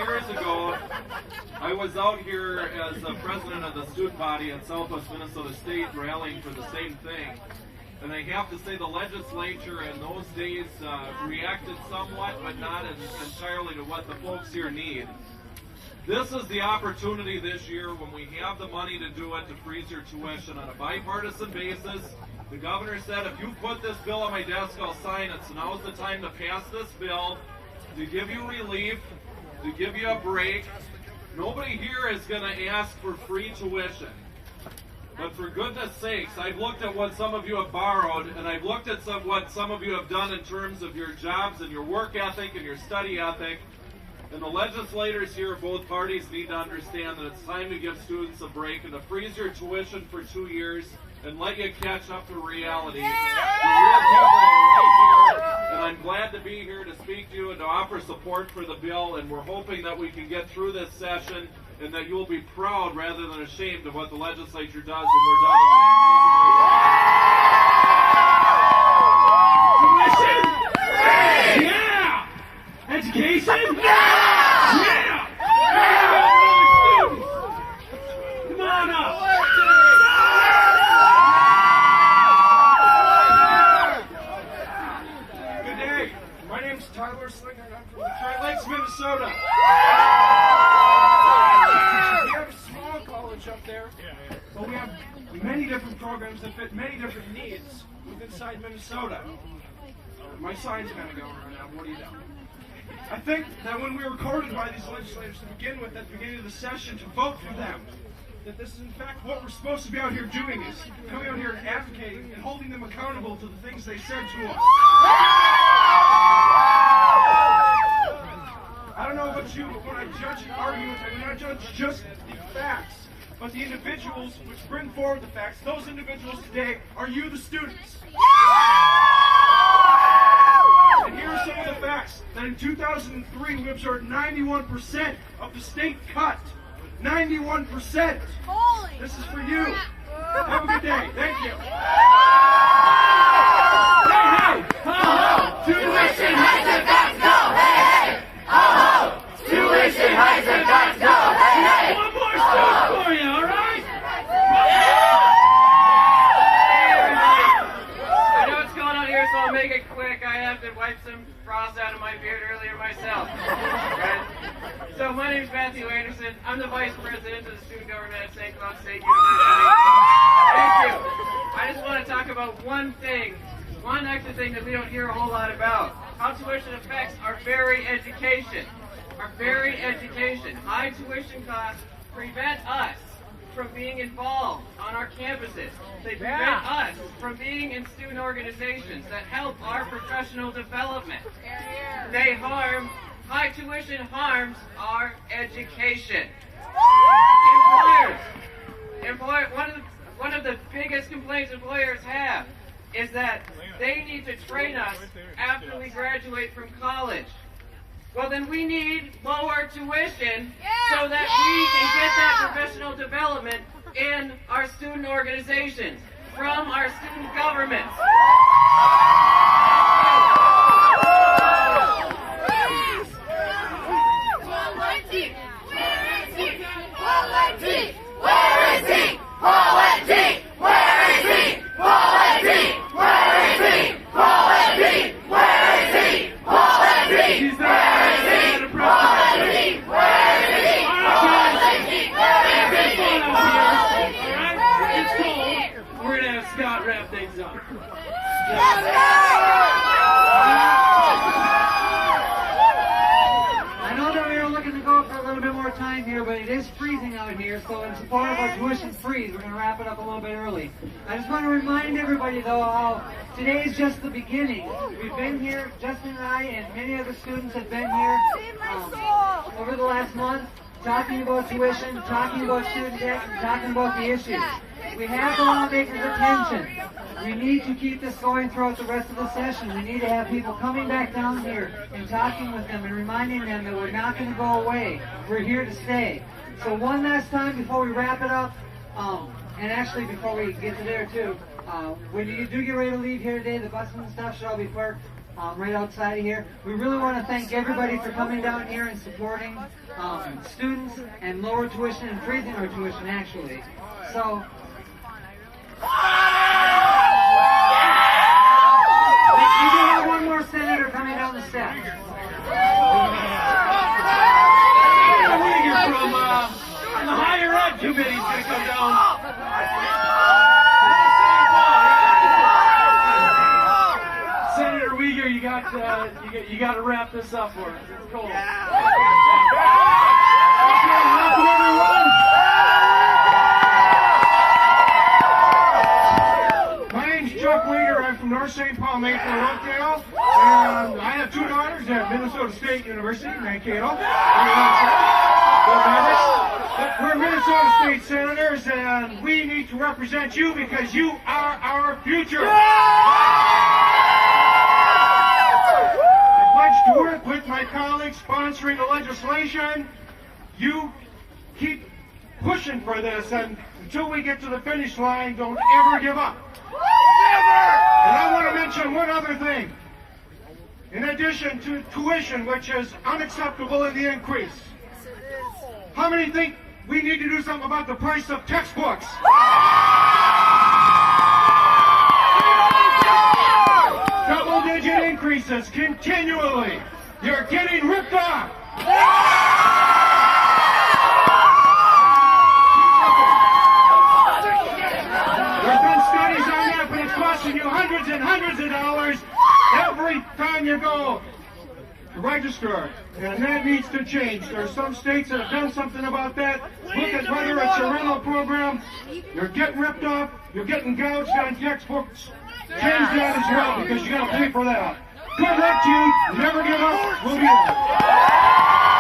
years ago, I was out here as the president of the student body at Southwest Minnesota State rallying for the same thing. And I have to say the legislature in those days reacted somewhat, but not entirely to what the folks here need. This is the opportunity this year when we have the money to do it, to freeze your tuition on a bipartisan basis. The governor said, if you put this bill on my desk, I'll sign it. So now's the time to pass this bill, to give you relief, to give you a break. Nobody here is going to ask for free tuition. But for goodness sakes, I've looked at what some of you have borrowed, and I've looked at what some of you have done in terms of your jobs and your work ethic and your study ethic. And the legislators here of both parties need to understand that it's time to give students a break and to freeze your tuition for 2 years and let you catch up to reality. The real people are right here, and I'm glad to be here to speak to you and to offer support for the bill, and we're hoping that we can get through this session and that you'll be proud rather than ashamed of what the legislature does when we're done with it. Tuition? Yeah! Education? Yeah! Come on up! Good day. My name's Tyler Slinger and I'm from Detroit Lakes, Minnesota. We have a small college up there, but we have many different programs that fit many different needs inside Minnesota. My sign's kind of going right now. What do you know? I think that when we were courted by these legislators to begin with at the beginning of the session to vote for them, that this is in fact what we're supposed to be out here doing, is coming out here and advocating and holding them accountable to the things they said to us. I don't know about you, but when I judge an argument, I do not judge just the facts, but the individuals which bring forward the facts. Those individuals today are you, the students. And here are some of the facts. That in 2003, we observed 91% of the state cut. 91%. This is for you. Have a good day. Thank you. Hey, hey! Ho-ho! Tuition hikes and cuts go! Hey, hey! Ho-ho! Tuition hikes and cuts go! Hey, hey! One more shoot for you, all right? I know what's going on here, so I'll make it quick. I have to wipe some frost out of my beard earlier myself. Right? So my name is Matthew Anderson. I'm the Vice President of the Student Government at St. Cloud State University. Thank you. I just want to talk about one thing, one extra thing that we don't hear a whole lot about. How tuition affects our very education. Our very education. High tuition costs prevent us from being involved on our campuses. They prevent us from being in student organizations that help our professional development. They harm, high tuition harms our education. One of the biggest complaints employers have is that they need to train us after we graduate from college. Well, then we need lower tuition so that we can get that professional development in our student organizations, from our student governments. I know that we were looking to go for a little bit more time here, but it is freezing out here, so in support of our tuition freeze, we're going to wrap it up a little bit early. I just want to remind everybody, though, how today is just the beginning. We've been here, Justin and I, and many other students have been here over the last month, talking about tuition, talking about student debt, and talking about the issues. We have the lawmakers' attention. We need to keep this going throughout the rest of the session. We need to have people coming back down here and talking with them and reminding them that we're not going to go away. We're here to stay. So one last time before we wrap it up, and actually before we get to there too, when you do get ready to leave here today, the buses and stuff should all be parked right outside of here. We really want to thank everybody for coming down here and supporting students and lower tuition and freezing our tuition, actually. So, we do have one more senator coming down the steps. From the higher ed committee's going to come down. Senator Uyghur, you got to wrap this up for us. It's cold. My name's Chuck Uyghur. I'm from North St. Paul, Maple, Oakdale, and I have 2 daughters at Minnesota State University, Mankato. We're Minnesota State Senators, and we need to represent you because you are our future. I pledge to work with my colleagues sponsoring the legislation. You keep pushing for this, and until we get to the finish line, don't ever give up. And I want to mention one other thing. In addition to tuition, which is unacceptable in the increase, how many think we need to do something about the price of textbooks? Double-digit increases continually. You're getting ripped off. There's been studies on that, but it's costing you hundreds and hundreds of dollars every time you go to register. And that needs to change. There are some states that have done something about that. Look at whether it's a rental program. You're getting ripped off. You're getting gouged on textbooks. Change that as well, because you got to pay for that. Good luck to you. Never give up. We'll be there.